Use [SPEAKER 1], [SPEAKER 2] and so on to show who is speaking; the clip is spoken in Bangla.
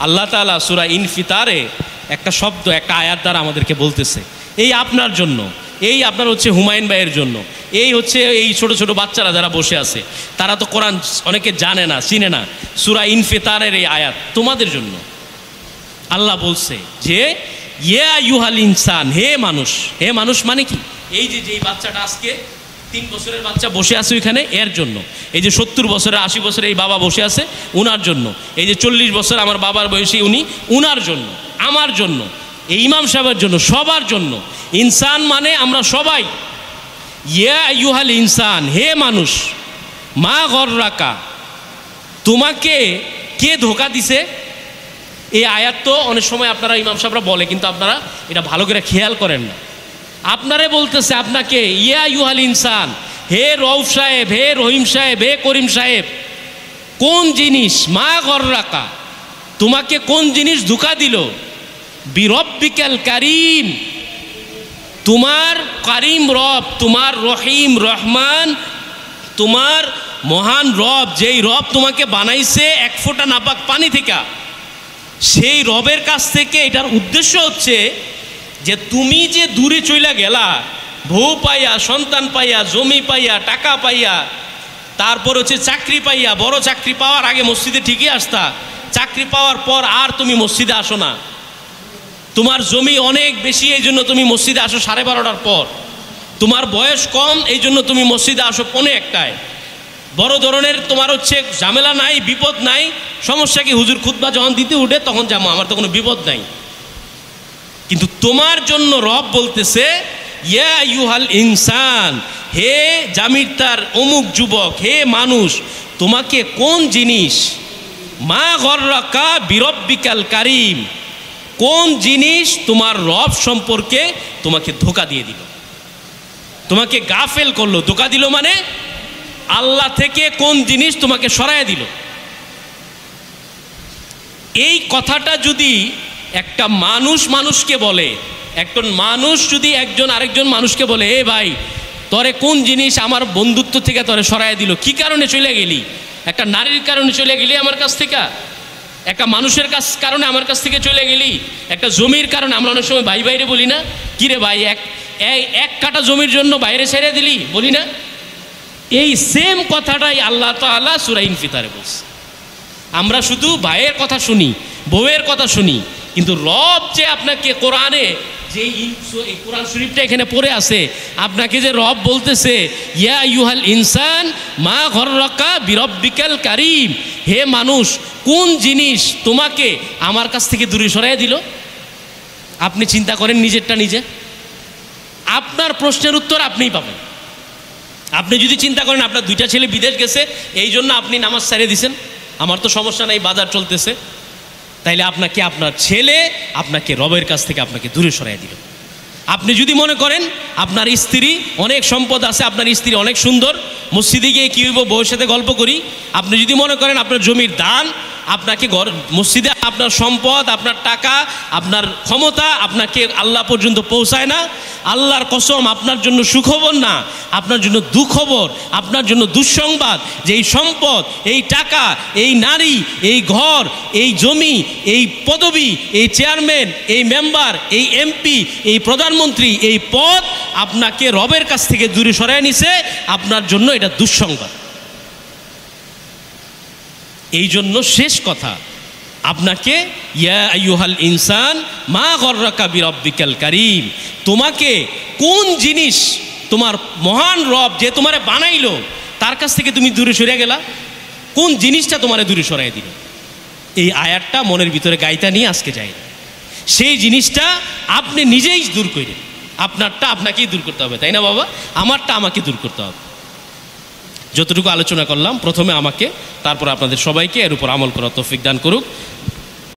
[SPEAKER 1] আল্লাহ তাআলা সূরা ইনফিতারে একটা শব্দ, একটা আয়াত দ্বারা আমাদেরকে বলতেছে, এই আপনার জন্য, এই আপনার হচ্ছে হুমায়ুন ভাইয়ের জন্য, এই হচ্ছে এই ছোট ছোট বাচ্চারা যারা বসে আছে, তারা তো কোরআন অনেকে জানে না, চিনে না। সূরা ইনফিতারের এই আয়াত তোমাদের জন্য। আল্লাহ বলছে যে ইয়া আইয়ুহাল ইনসান, হে মানুষ। হে মানুষ মানে কি? এই যে যেই বাচ্চাটা আজকে 3 বছরের বাচ্চা বসে আছে ওইখানে, এর জন্য। এই যে 70 বছরের 80 বছরের এই বাবা বসে আছে, উনার জন্য। এই যে 40 বছর আমার বাবার বয়সী উনি, উনার জন্য, আমার জন্য, এই ইমাম সাহেবের জন্য, সবার জন্য। ইনসান মানে আমরা সবাই। ইয়া আইয়ুহাল ইনসান, হে মানুষ, মা গররাকা, তোমাকে কে ধোঁকা দিছে? এই আয়াত তো অনেক সময় আপনারা ইমাম সাহেবরা বলে, কিন্তু আপনারা এটা ভালো করে খেয়াল করেন না। আপনারে বলতেছে আপনাকে, ইয়া আইয়ুহাল ইনসান, হে রউফ সাহেব, হে রহিম সাহেব, হে করিম সাহেব, কোন জিনিস, মা গররাকা, তোমাকে কোন জিনিস ধোঁকা দিল? বিরব্বিকাল কারিম, তোমার কারিম রব, তোমার রহিম রহমান, তোমার মহান রব, যেই রব তোমাকে বানাইছে 1 ফোঁটা নাপাক পানি থেকে, সেই রবের কাছ থেকে। এটার উদ্দেশ্য হচ্ছে যে তুমি যে দূরে চইলা গেলা, বউ পাইয়া, সন্তান পাইয়া, জমি পাইয়া, টাকা পাইয়া, তারপর হচ্ছে চাকরি পাইয়া, বড় চাকরি পাওয়ার আগে মসজিদে ঠিকই আসতা, চাকরি পাওয়ার পর আর তুমি মসজিদে আসো না, তোমার জমি অনেক বেশি, এই জন্য তুমি মসজিদে আসো 12:30টার পর, তোমার বয়স কম, এই জন্য তুমি মসজিদে আসো 1:45টায়, বড় ধরনের তোমার হচ্ছে ঝামেলা নাই, বিপদ নাই, সমস্যা কি? হুজুর খুতবা যখন দিতে উঠে তখন যাবো, আমার তো কোনো বিপদ নাই। কিন্তু তোমার জন্য রব বলতেছে, ইয়া আইয়ুহাল ইনসান, হে জামিরতার অমুক যুবক, হে মানুষ, তোমাকে কোন জিনিস, মা গররাকা বিরব্বিকাল কারিম, কোন জিনিস তোমার রব সম্পর্কে তোমাকে ধোঁকা দিয়ে দিল, তোমাকে গাফেল করলো। ধোঁকা দিল মানে আল্লাহ থেকে কোন জিনিস তোমাকে সরায় দিল। এই কথাটা যদি একটা মানুষ মানুষকে বলে, একজন মানুষ যদি একজন আরেকজন মানুষকে বলে, এ ভাই, তরে কোন জিনিস আমার বন্ধুত্ব থেকে তরে সরায় দিল, কি কারণে চলে গেলি? একটা নারীর কারণে চলে গেলি আমার কাছ থেকে, একটা মানুষের কারণে আমার কাছ থেকে চলে গেলি, একটা জমির কারণে। আমরা অনেক সময় ভাই বাইরে বলি না, কিরে ভাই, এক কাটা জমির জন্য বাইরে ছেড়ে দিলি, বলি না? এই সেম কথাটাই আল্লাহ তাআলা সূরা ইনফিতারে বলছে। আমরা শুধু ভাইয়ের কথা শুনি, বউয়ের কথা শুনি, কিন্তু রব যে আপনাকে কোরআনে, যে এই কোরআন শরীফটা এখানে পড়ে আছে, আপনাকে যে রব বলতেছে, ইয়া আইয়ুহাল ইনসান মা গররাকা বিরব্বিকাল কারিম, হে মানুষ, কোন জিনিস তোমাকে আমার কাছ থেকে দূরে সরাইয়া দিল? আপনি চিন্তা করেন নিজেরটা নিজে, আপনার প্রশ্নের উত্তর আপনিই পাবেন। আপনি যদি চিন্তা করেন আপনার 2টা ছেলে বিদেশ গেছে, এই জন্য আপনি নামাজ ছাড়িয়ে দিছেন, আমার তো সমস্যা নাই, বাজার চলতেছে, তাইলে আপনাকে আপনার ছেলে আপনাকে রবের কাছ থেকে আপনাকে দূরে সরাইয়া দিল। আপনি যদি মনে করেন আপনার স্ত্রী অনেক সম্পদ আছে, আপনার স্ত্রী অনেক সুন্দর, মসজিদে গিয়ে কী হইব, বউয়ের সাথে গল্প করি। আপনি যদি মনে করেন আপনার জমির দান, আপনাকে মসজিদে আপনার সম্পদ, আপনার টাকা, আপনার ক্ষমতা আপনাকে আল্লাহ পর্যন্ত পৌঁছায় না, আল্লাহর কসম আপনার জন্য সুখবর না, আপনার জন্য দুঃখবর, আপনার জন্য দুঃসংবাদ, যে এই সম্পদ, এই টাকা, এই নারী, এই ঘর, এই জমি, এই পদবি, এই চেয়ারম্যান, এই মেম্বার, এই এমপি, এই প্রধানমন্ত্রী, এই পদ আপনাকে রবের কাছ থেকে দূরে সরায় নিছে, আপনার জন্য এটা দুঃসংবাদ। এই জন্য শেষ কথা, আপনাকে ইয়া আইয়ুহাল ইনসান মা গররাকা বিরব্বিকাল কারিম, তোমাকে কোন জিনিস, তোমার মহান রব যে তোমারে বানাইলো তার কাছ থেকে তুমি দূরে সরে গেলা, কোন জিনিসটা তোমারে দূরে সরাই দিল? এই আয়াতটা মনের ভিতরে গাইতা নিয়ে আজকে যাই, সেই জিনিসটা আপনি নিজেই দূর করেন। আপনারটা আপনাকেই দূর করতে হবে, তাই না বাবা? আমারটা আমাকে দূর করতে হবে। যতটুকু আলোচনা করলাম প্রথমে আমাকে, তারপর আপনাদের সবাইকে এর উপর আমল করার তৌফিক দান করুক।